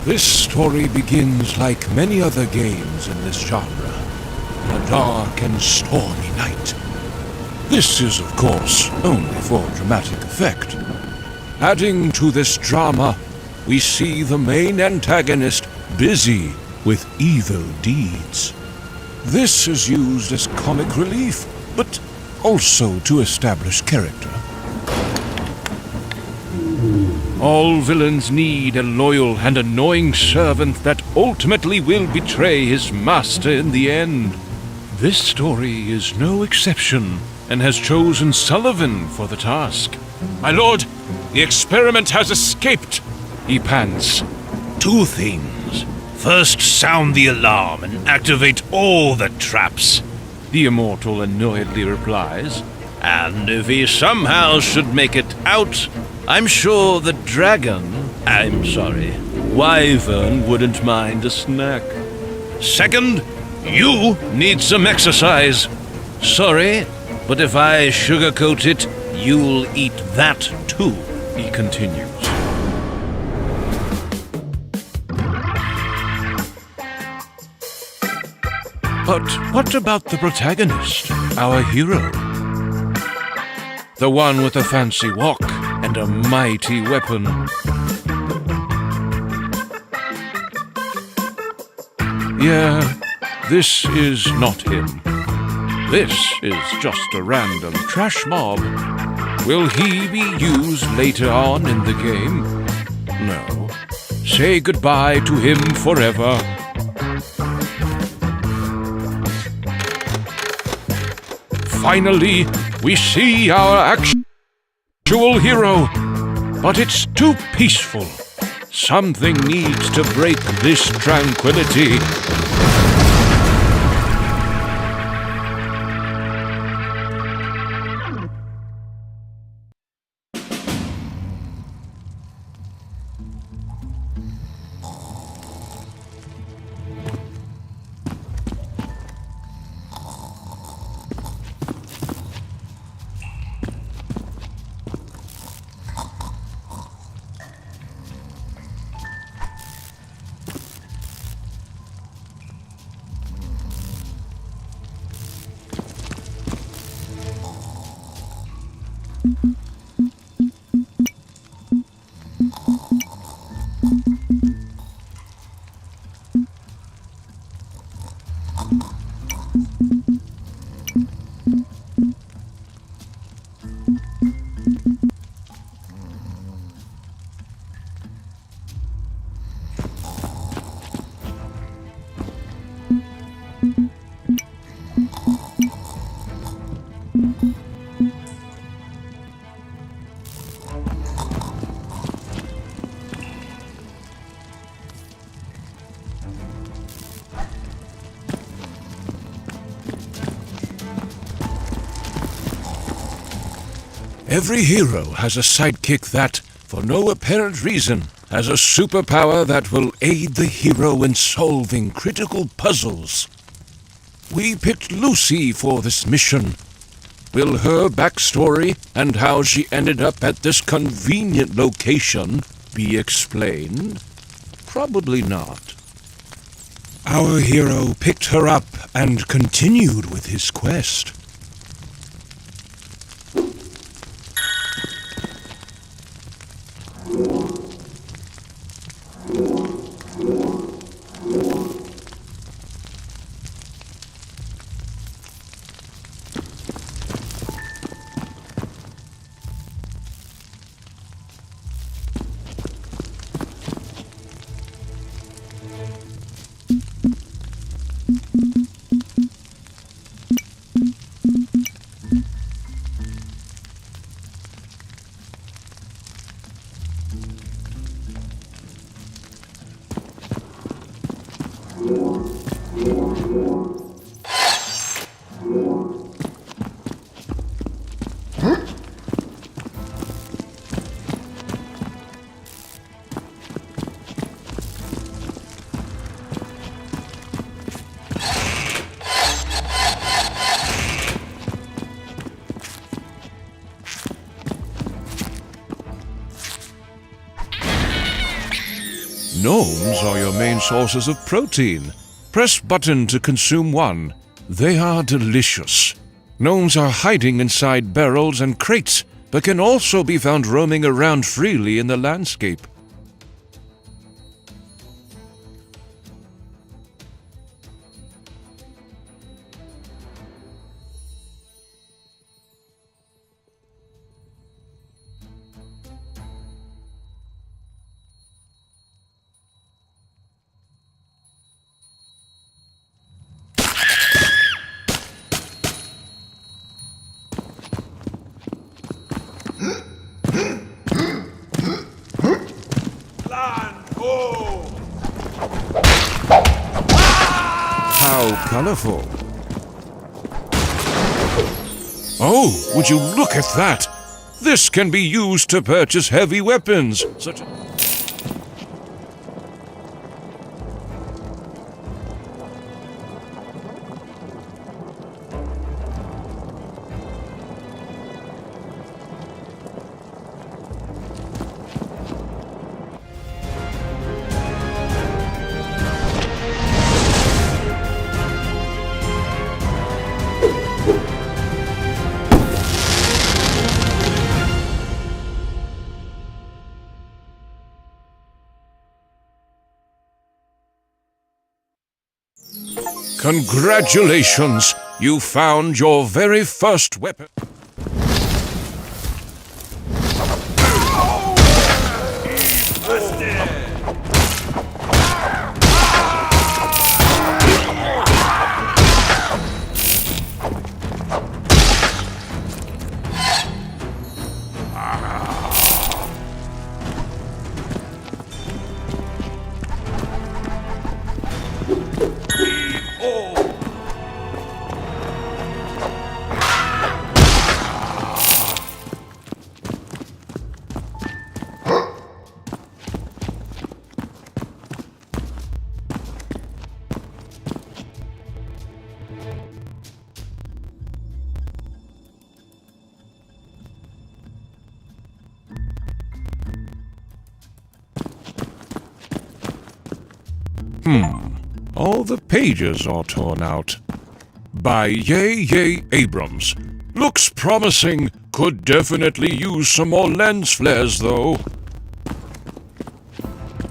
This story begins like many other games in this genre, a dark and stormy night. This is, of course, only for dramatic effect. Adding to this drama, we see the main antagonist busy with evil deeds. This is used as comic relief, but also to establish character. All villains need a loyal and annoying servant that ultimately will betray his master in the end. This story is no exception, and has chosen Sullivan for the task. My lord, the experiment has escaped, he pants. Two things. First, sound the alarm and activate all the traps, the immortal annoyedly replies. And if he somehow should make it out, I'm sure the wyvern wouldn't mind a snack. Second, you need some exercise. Sorry, but if I sugarcoat it, you'll eat that too, he continues. But what about the protagonist, our hero? The one with a fancy walk and a mighty weapon. Yeah, this is not him. This is just a random trash mob. Will he be used later on in the game? No. Say goodbye to him forever. Finally, we see our actual hero. But it's too peaceful. Something needs to break this tranquility. Every hero has a sidekick that, for no apparent reason, has a superpower that will aid the hero in solving critical puzzles. We picked Lucy for this mission. Will her backstory and how she ended up at this convenient location be explained? Probably not. Our hero picked her up and continued with his quest. Gnomes are your main sources of protein. Press button to consume one. They are delicious. Gnomes are hiding inside barrels and crates, but can also be found roaming around freely in the landscape. How colorful. Oh, would you look at that? This can be used to purchase heavy weapons, such as... Congratulations! You found your very first weapon. All the pages are torn out. By Yay Abrams. Looks promising. Could definitely use some more lens flares, though.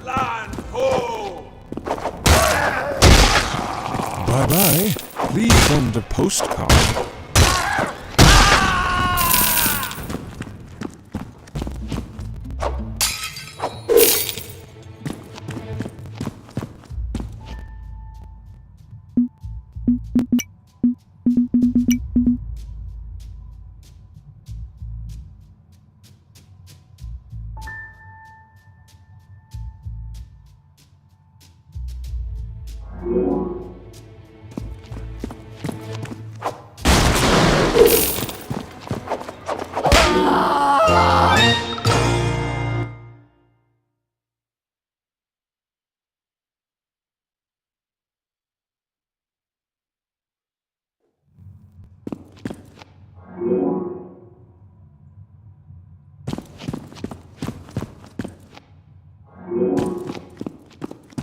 Land ho! Bye-bye. Please send a postcard.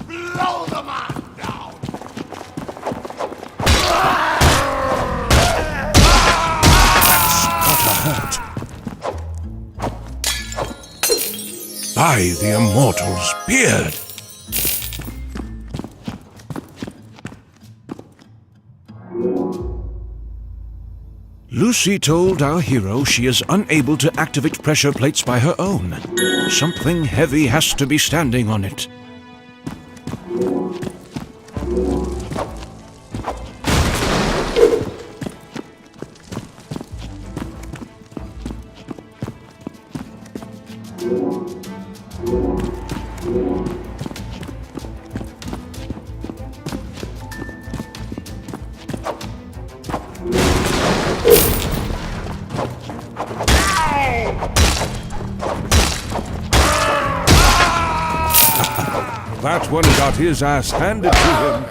Blow the man down! By the Immortal's beard! Lucy told our hero she is unable to activate pressure plates by her own. Something heavy has to be standing on it. That one got his ass handed to him.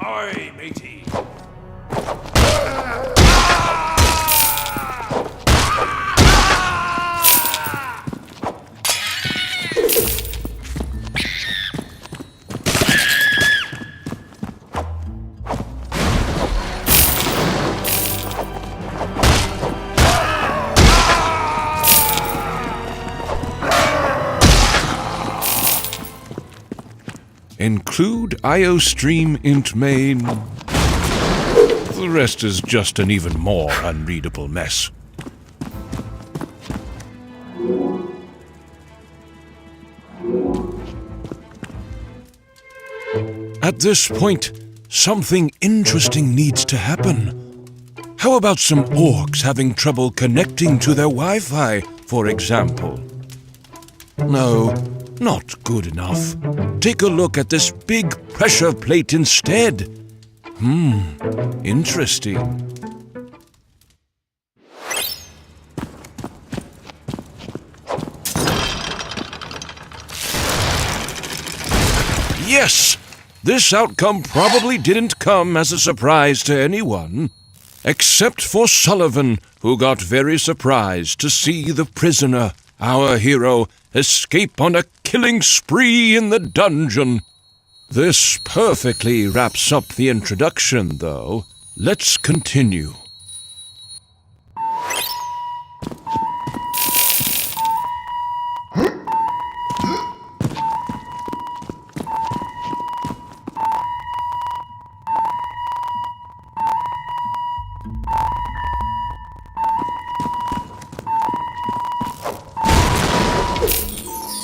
Oi, matey! Include IOStream int main. The rest is just an even more unreadable mess. At this point, something interesting needs to happen. How about some orcs having trouble connecting to their Wi-Fi, for example? No, not good enough. Take a look at this big pressure plate instead. Interesting. Yes! This outcome probably didn't come as a surprise to anyone. Except for Sullivan, who got very surprised to see the prisoner, our hero, escape on a killing spree in the dungeon. This perfectly wraps up the introduction, though. Let's continue.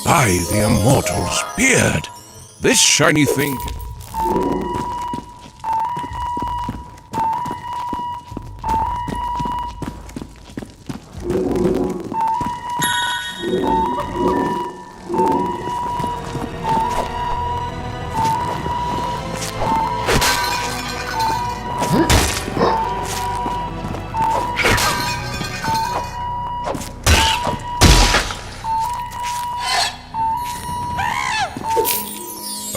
By the Immortal's beard! This shiny thing...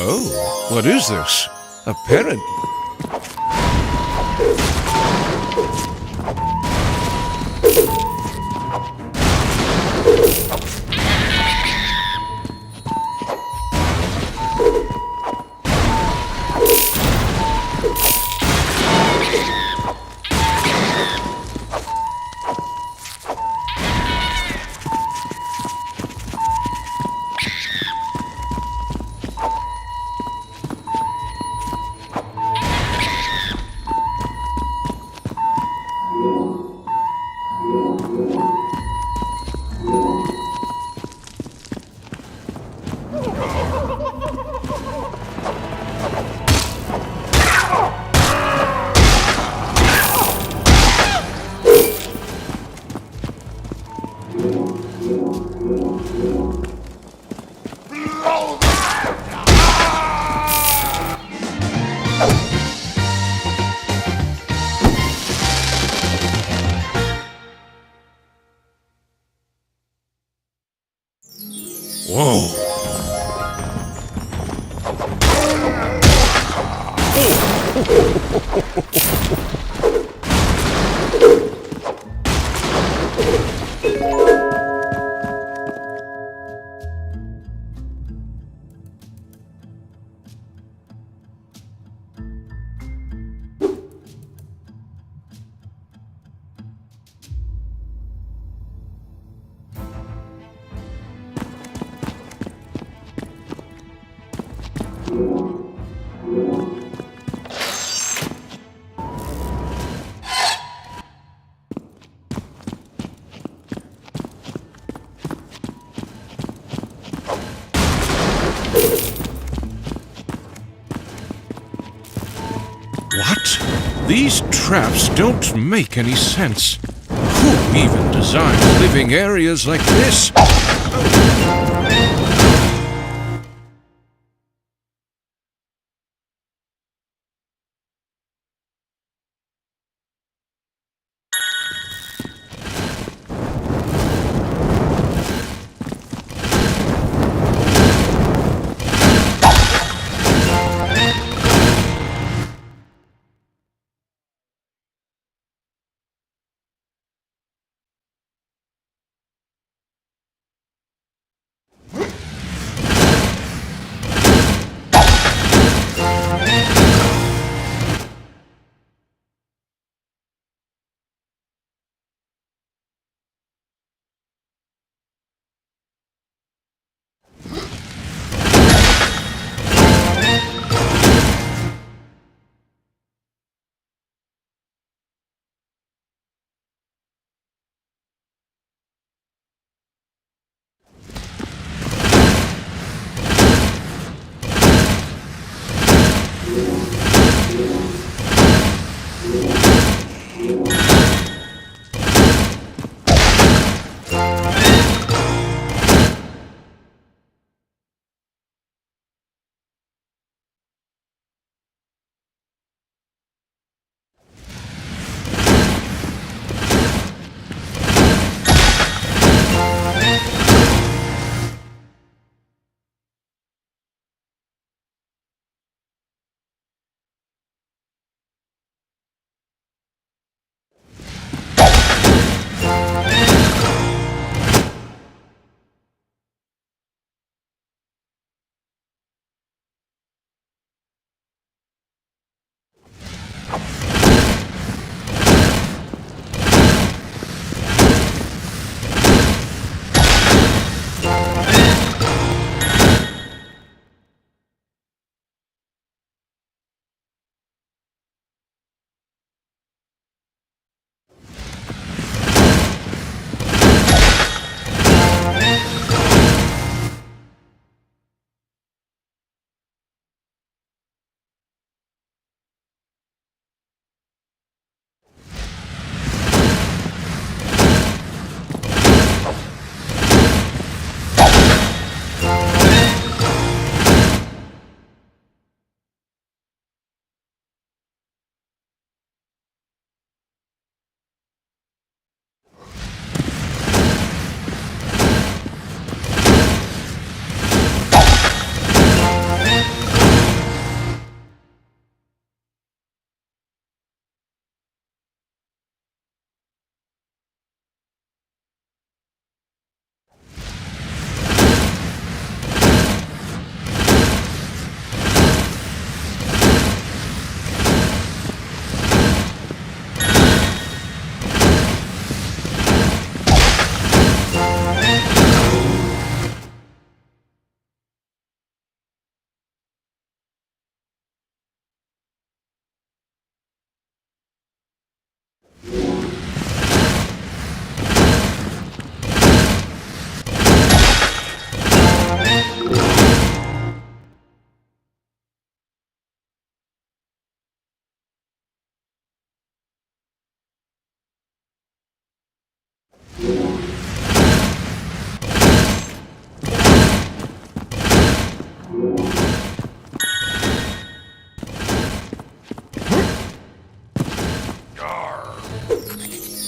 Oh, what is this? A parrot? Whoa! What? These traps don't make any sense. Who even designed living areas like this?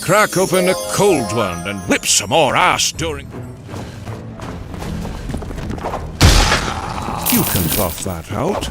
crack open a cold one and whip some more ass during... You can buff that out.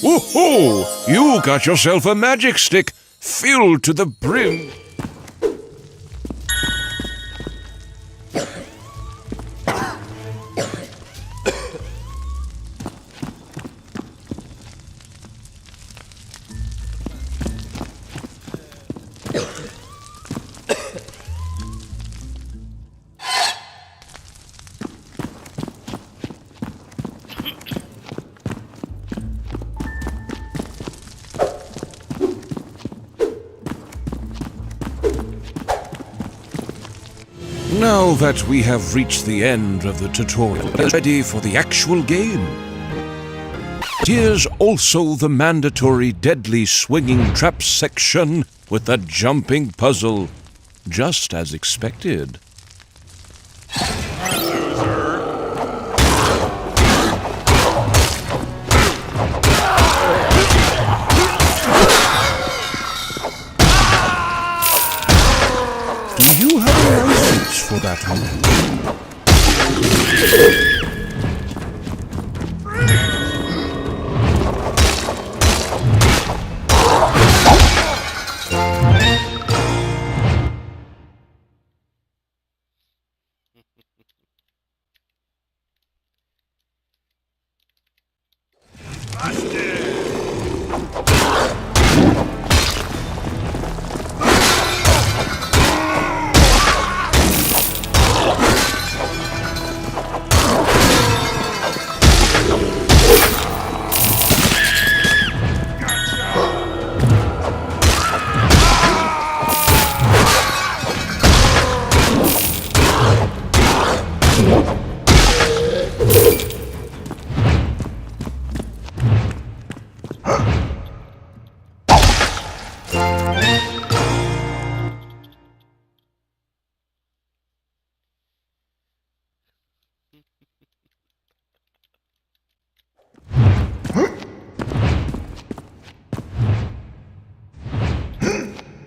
Woohoo! You got yourself a magic stick filled to the brim. Now that we have reached the end of the tutorial, ready for the actual game. Here's also the mandatory deadly swinging trap section with the jumping puzzle, just as expected. Do you have a license for that one?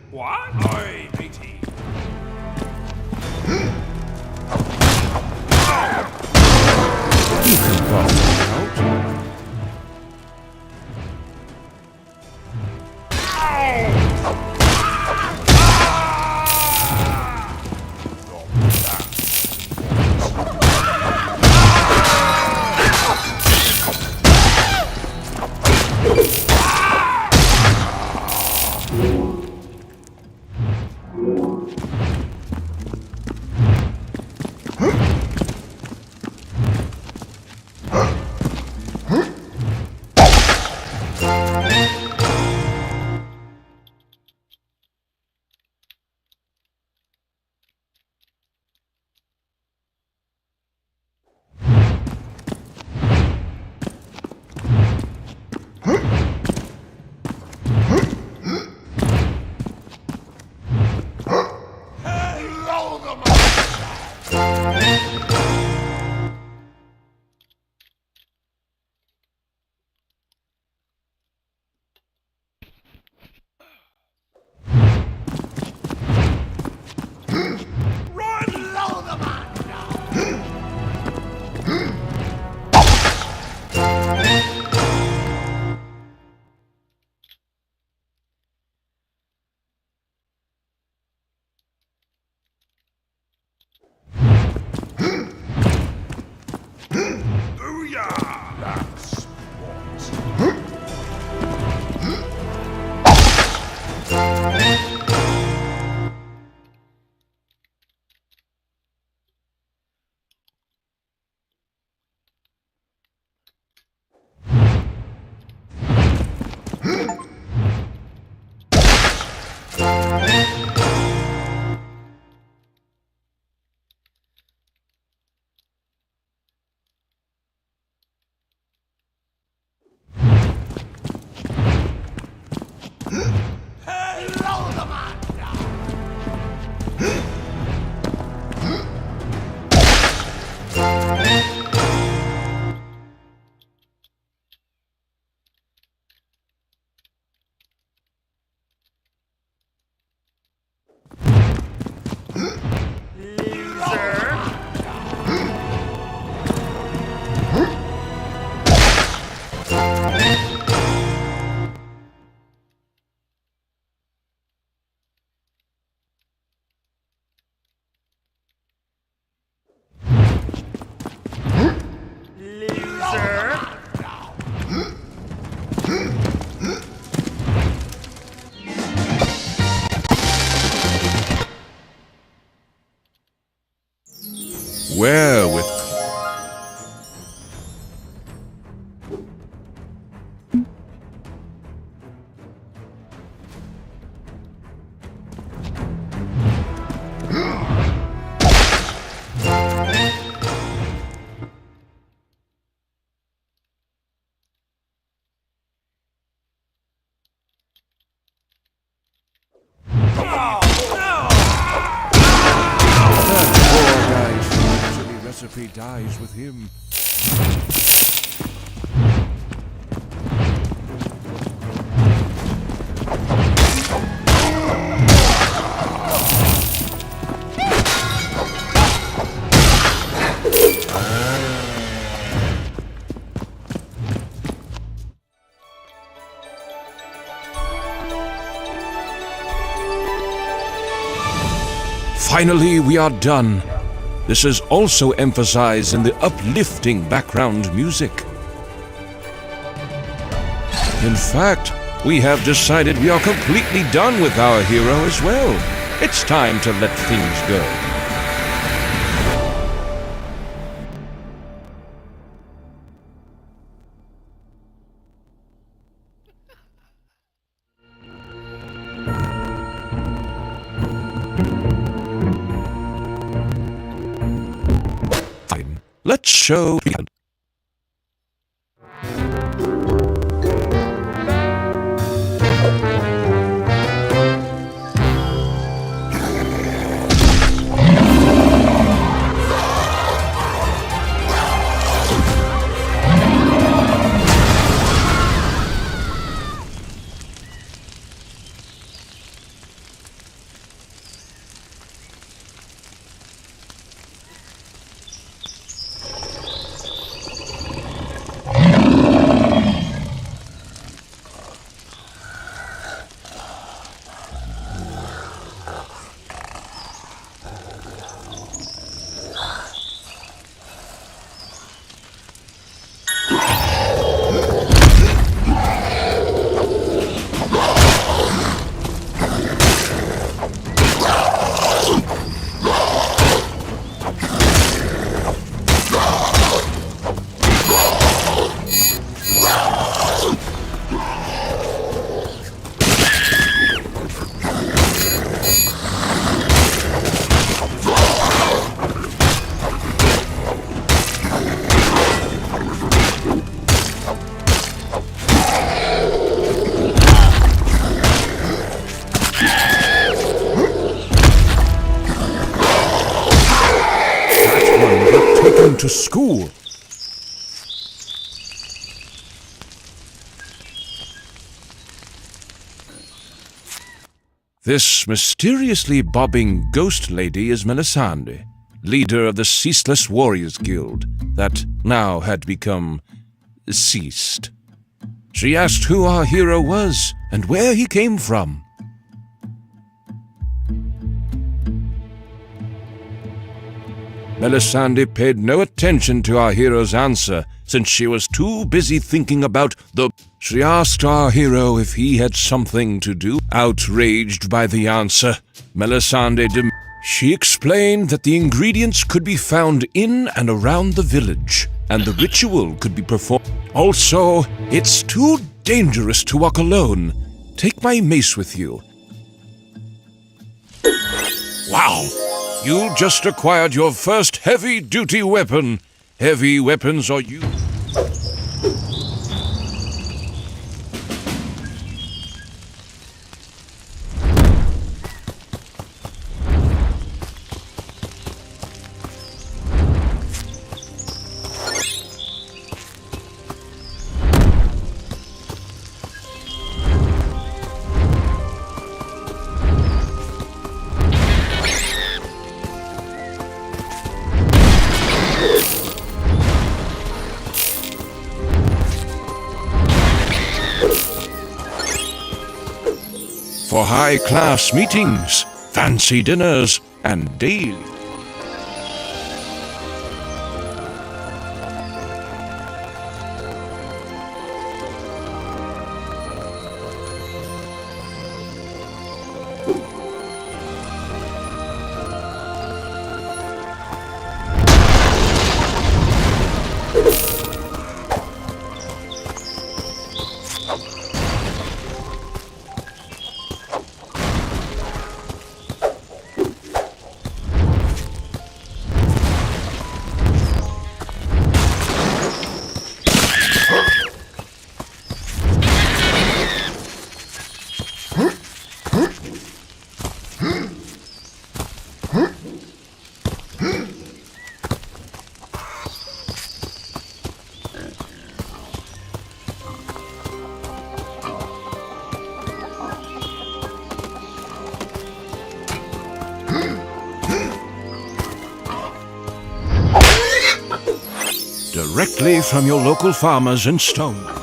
What? Oi, matey. You can buff that out. Booyah! That's what. Wherewith recipe dies with him. Finally, we are done. This is also emphasized in the uplifting background music. In fact, we have decided we are completely done with our hero as well. It's time to let things go. Fine. Let's show. To school. This mysteriously bobbing ghost lady is Melisande, leader of the Ceaseless Warriors Guild that now had become ceased. She asked who our hero was and where he came from. Melisande paid no attention to our hero's answer, since she was too busy thinking about the... She asked our hero if he had something to do. Outraged by the answer, Melisande She explained that the ingredients could be found in and around the village, and the ritual could be performed. Also, it's too dangerous to walk alone. Take my mace with you. Wow! You just acquired your first heavy-duty weapon. Heavy weapons are used... for high-class meetings, fancy dinners, and daily... Directly from your local farmers in stone.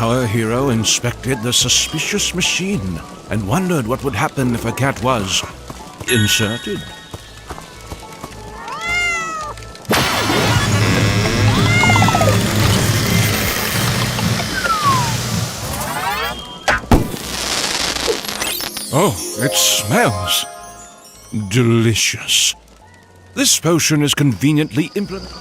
Our hero inspected the suspicious machine and wondered what would happen if a cat was inserted. Oh, it smells delicious. This potion is conveniently implemented.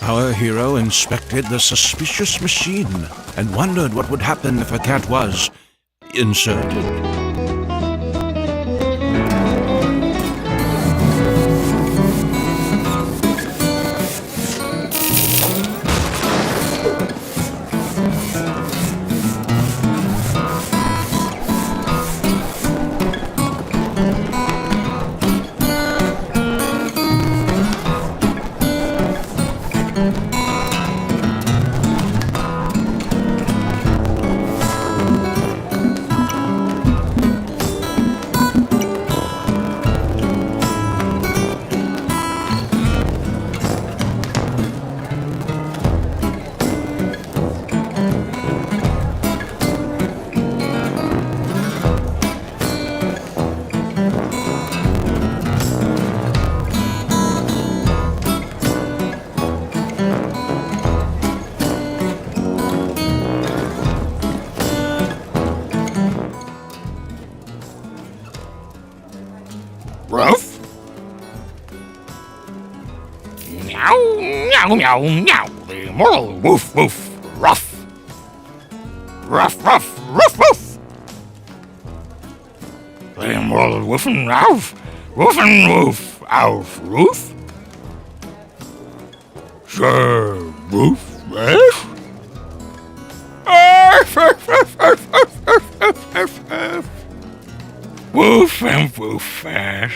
Our hero inspected the suspicious machine and wondered what would happen if a cat was inserted. Ruff? Meow, meow, meow, meow. The immortal woof, woof, ruff. Ruff, ruff, ruff, ruff. The immortal woof and woof, ouf, roof. Sir, woof, ruff. Woof and woof fast.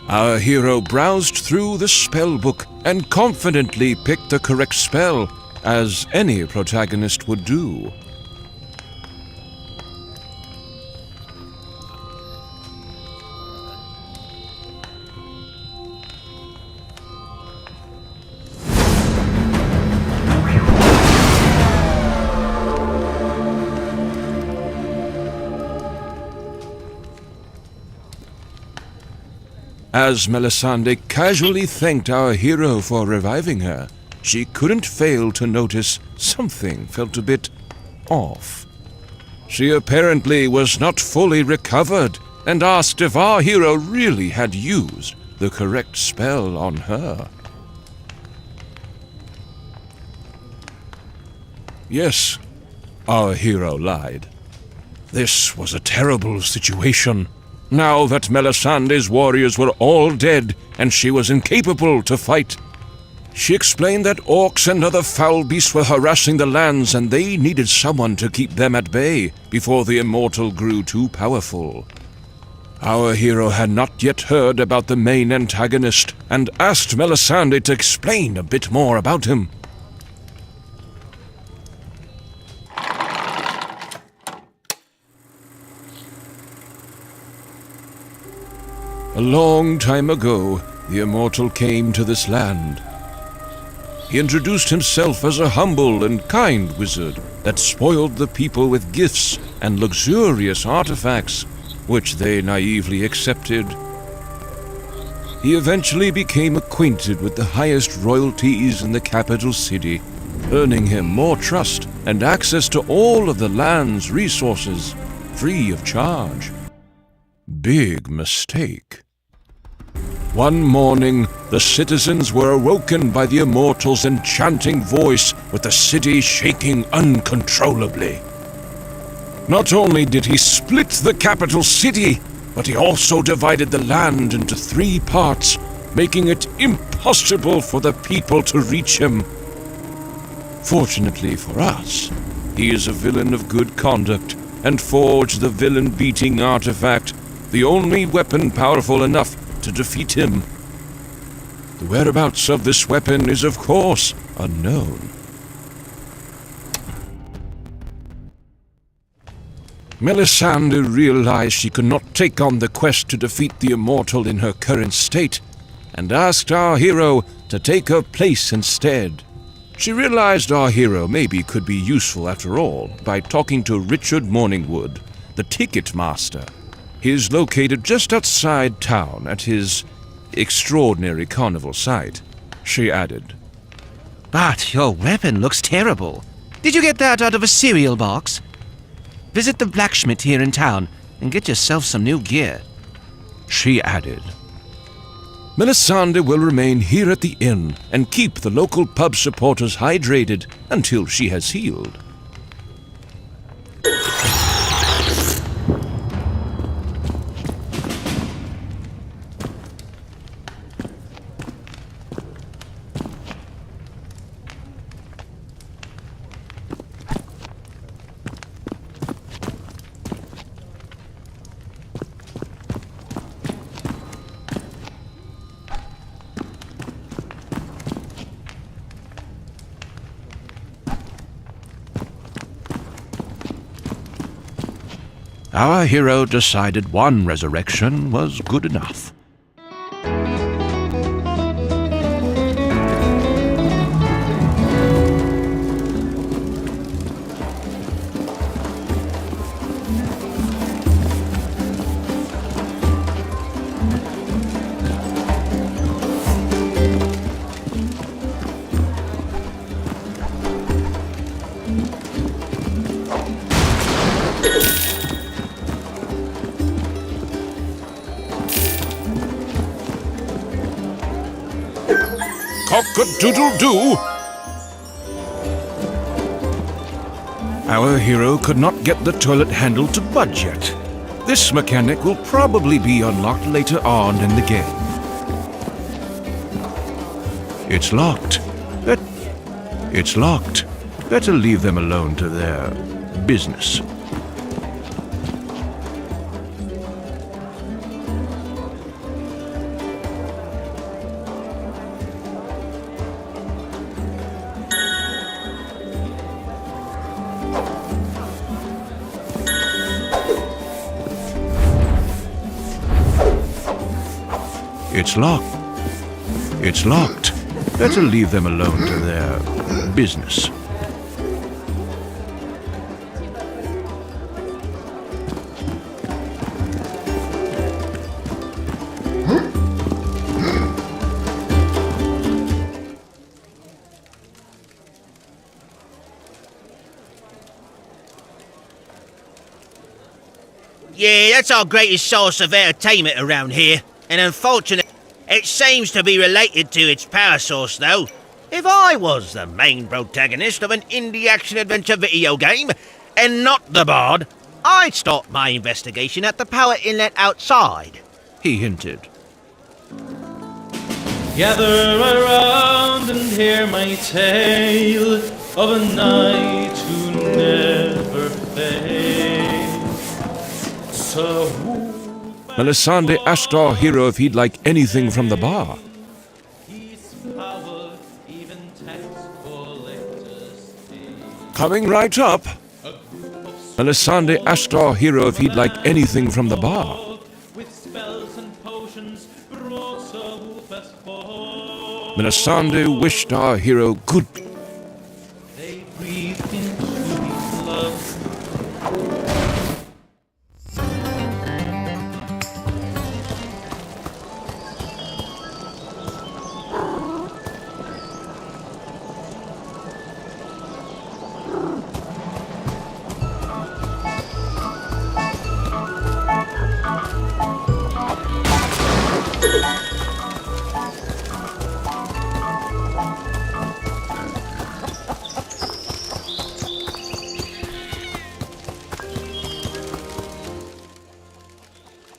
Our hero browsed through the spell book and confidently picked the correct spell, as any protagonist would do. As Melisande casually thanked our hero for reviving her, she couldn't fail to notice something felt a bit off. She apparently was not fully recovered and asked if our hero really had used the correct spell on her. Yes, our hero lied. This was a terrible situation. Now that Melisande's warriors were all dead and she was incapable to fight, she explained that orcs and other foul beasts were harassing the lands and they needed someone to keep them at bay before the immortal grew too powerful. Our hero had not yet heard about the main antagonist and asked Melisande to explain a bit more about him. A long time ago, the immortal came to this land. He introduced himself as a humble and kind wizard that spoiled the people with gifts and luxurious artifacts, which they naively accepted. He eventually became acquainted with the highest royalties in the capital city, earning him more trust and access to all of the land's resources, free of charge. Big mistake. One morning, the citizens were awoken by the Immortal's enchanting voice, with the city shaking uncontrollably. Not only did he split the capital city, but he also divided the land into 3 parts, making it impossible for the people to reach him. Fortunately for us, he is a villain of good conduct, and forged the villain-beating artifact, the only weapon powerful enough to defeat him. The whereabouts of this weapon is, of course, unknown. Melisande realized she could not take on the quest to defeat the Immortal in her current state, and asked our hero to take her place instead. She realized our hero maybe could be useful after all by talking to Richard Morningwood, the ticket master. He is located just outside town at his extraordinary carnival site, she added. But your weapon looks terrible. Did you get that out of a cereal box? Visit the blacksmith here in town and get yourself some new gear, she added. Melisande will remain here at the inn and keep the local pub supporters hydrated until she has healed. Our hero decided one resurrection was good enough. Cock-a-doodle-doo! Our hero could not get the toilet handle to budge yet. This mechanic will probably be unlocked later on in the game. It's locked. It's locked. Better leave them alone to their business. It's locked. It's locked. Better leave them alone to their business. Yeah, that's our greatest source of entertainment around here. And unfortunately, it seems to be related to its power source, though. If I was the main protagonist of an indie action-adventure video game, and not the bard, I'd start my investigation at the power inlet outside, he hinted. Gather around and hear my tale of a knight who never fails. So Melisande asked our hero if he'd like anything from the bar. Coming right up. Melisande asked our hero if he'd like anything from the bar. Melisande wished our hero good. They breathed into his love.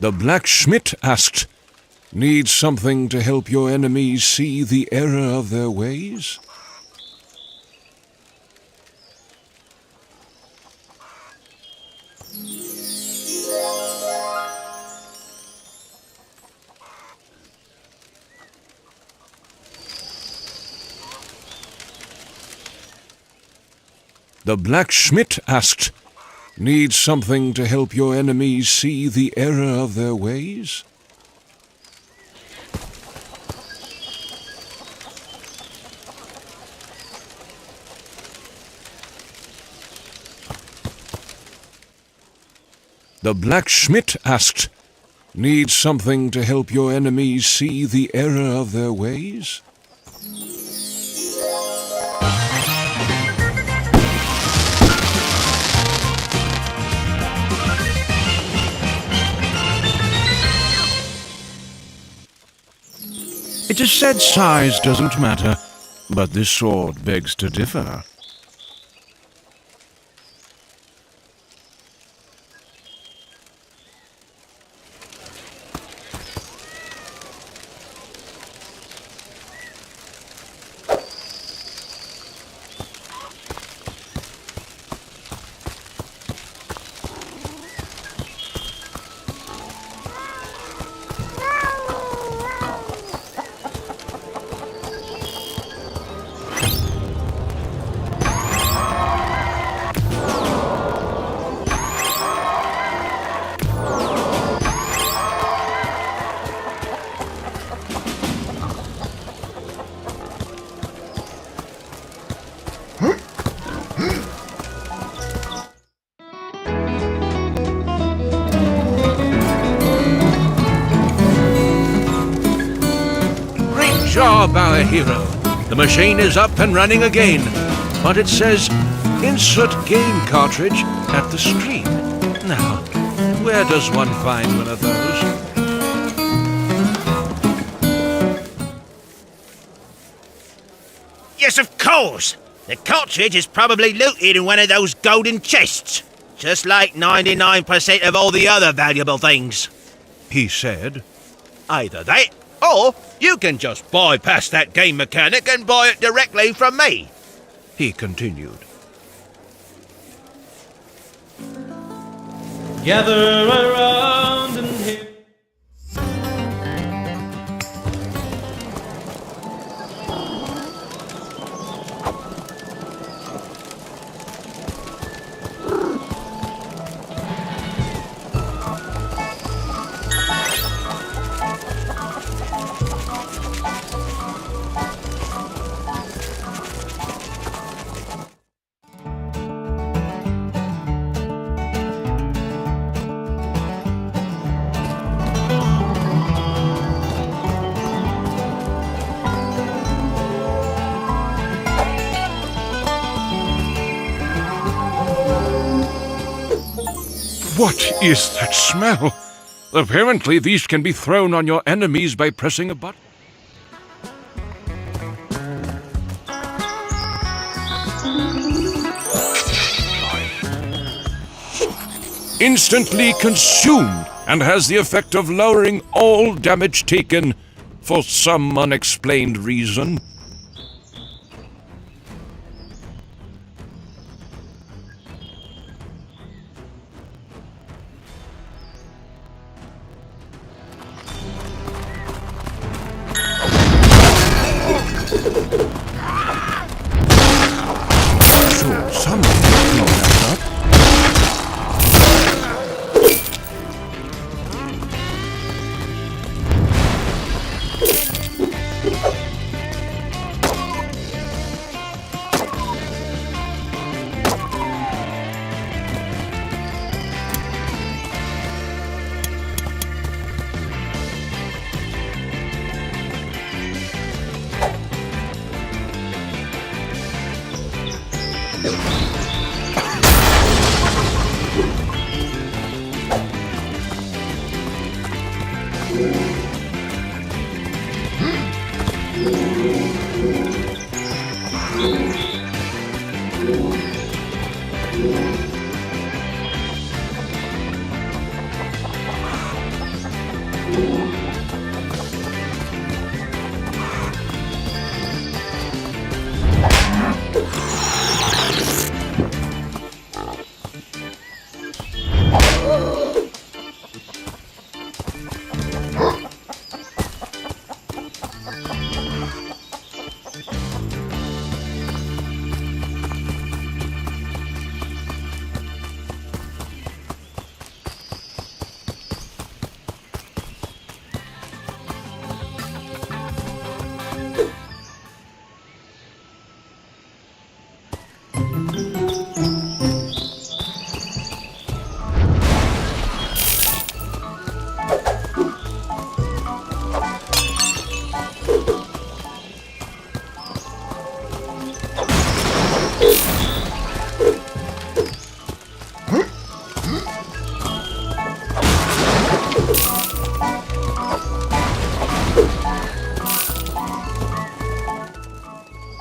The blacksmith asked, "Need something to help your enemies see the error of their ways?" The blacksmith asked, "Need something to help your enemies see the error of their ways?" The blacksmith asked, "Need something to help your enemies see the error of their ways?" It is said size doesn't matter, but this sword begs to differ. Great job, our hero. The machine is up and running again, but it says insert game cartridge at the screen. Now, where does one find one of those? Yes, of course. The cartridge is probably looted in one of those golden chests, just like 99% of all the other valuable things. He said. Either that, or you can just bypass that game mechanic and buy it directly from me. He continued. Gather around and hear. What is that smell? Apparently these can be thrown on your enemies by pressing a button. Instantly consumed and has the effect of lowering all damage taken for some unexplained reason. Sure, someone can blow that up.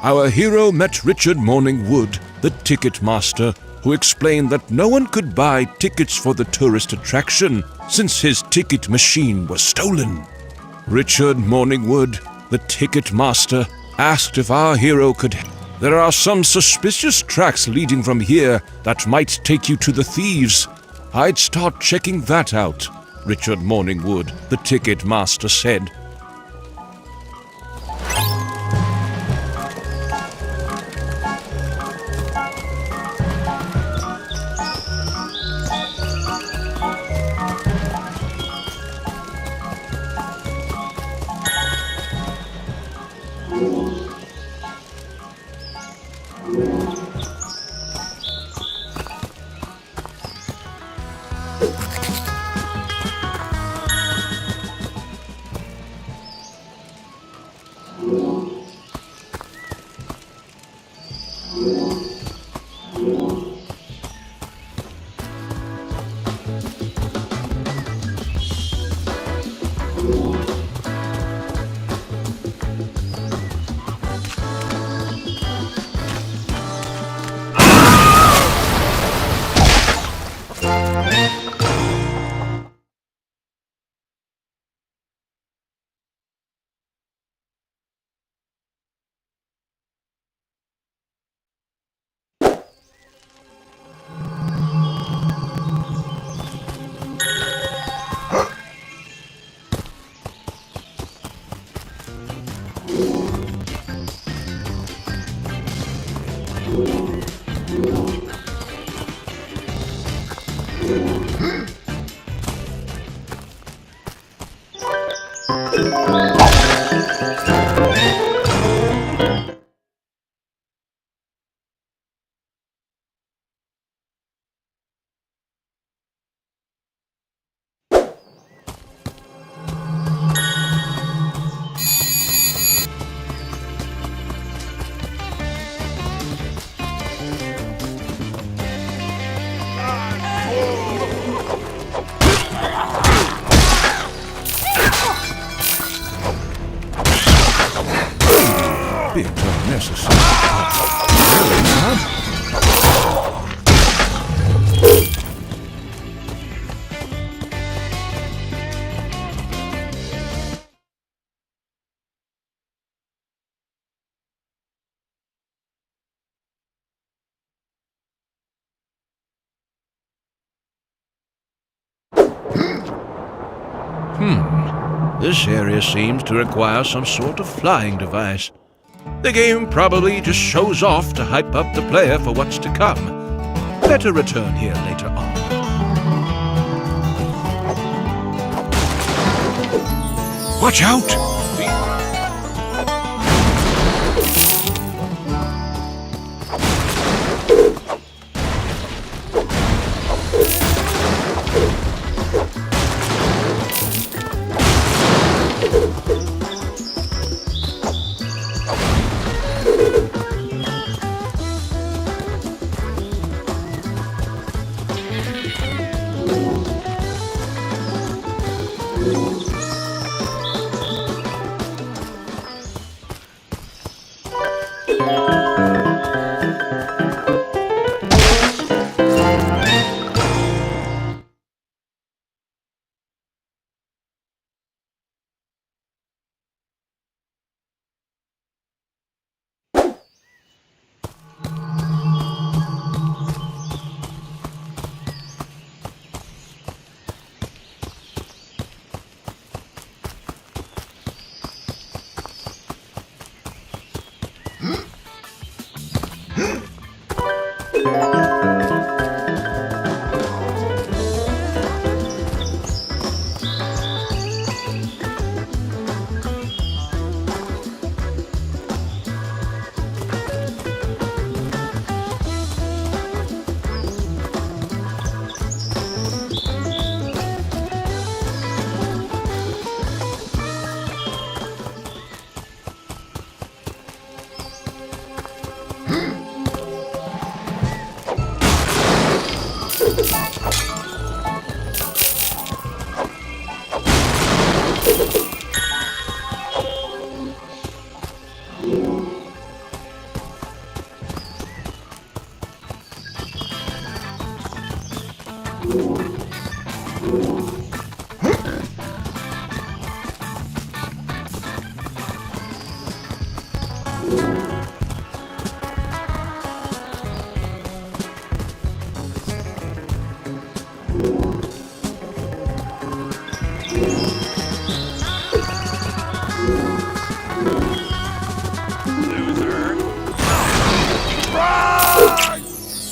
Our hero met Richard Morningwood, the ticket master, who explained that no one could buy tickets for the tourist attraction since his ticket machine was stolen. Richard Morningwood, the ticket master, asked if our hero could. There are some suspicious tracks leading from here that might take you to the thieves. I'd start checking that out, Richard Morningwood, the ticket master said. Bit unnecessary. Really not. This area seems to require some sort of flying device. The game probably just shows off to hype up the player for what's to come. Better return here later on. Watch out!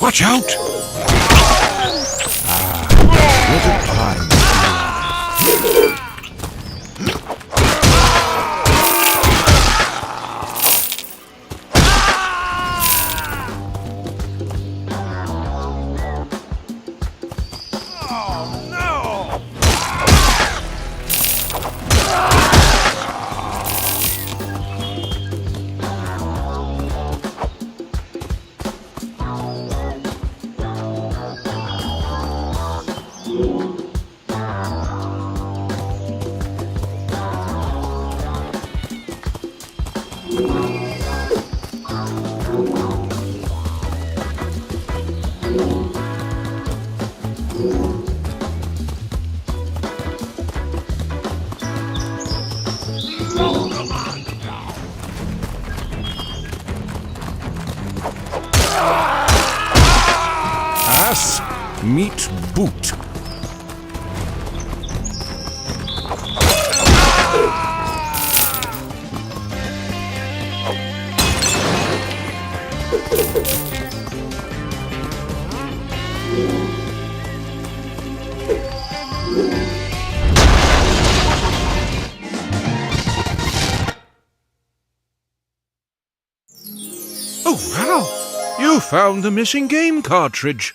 Watch out! What a time. Ass, meat, boot. Oh, wow! You found the missing game cartridge.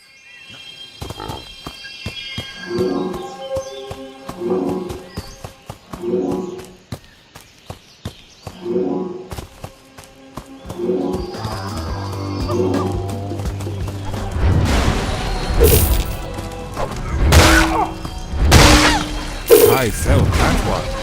I felt that one.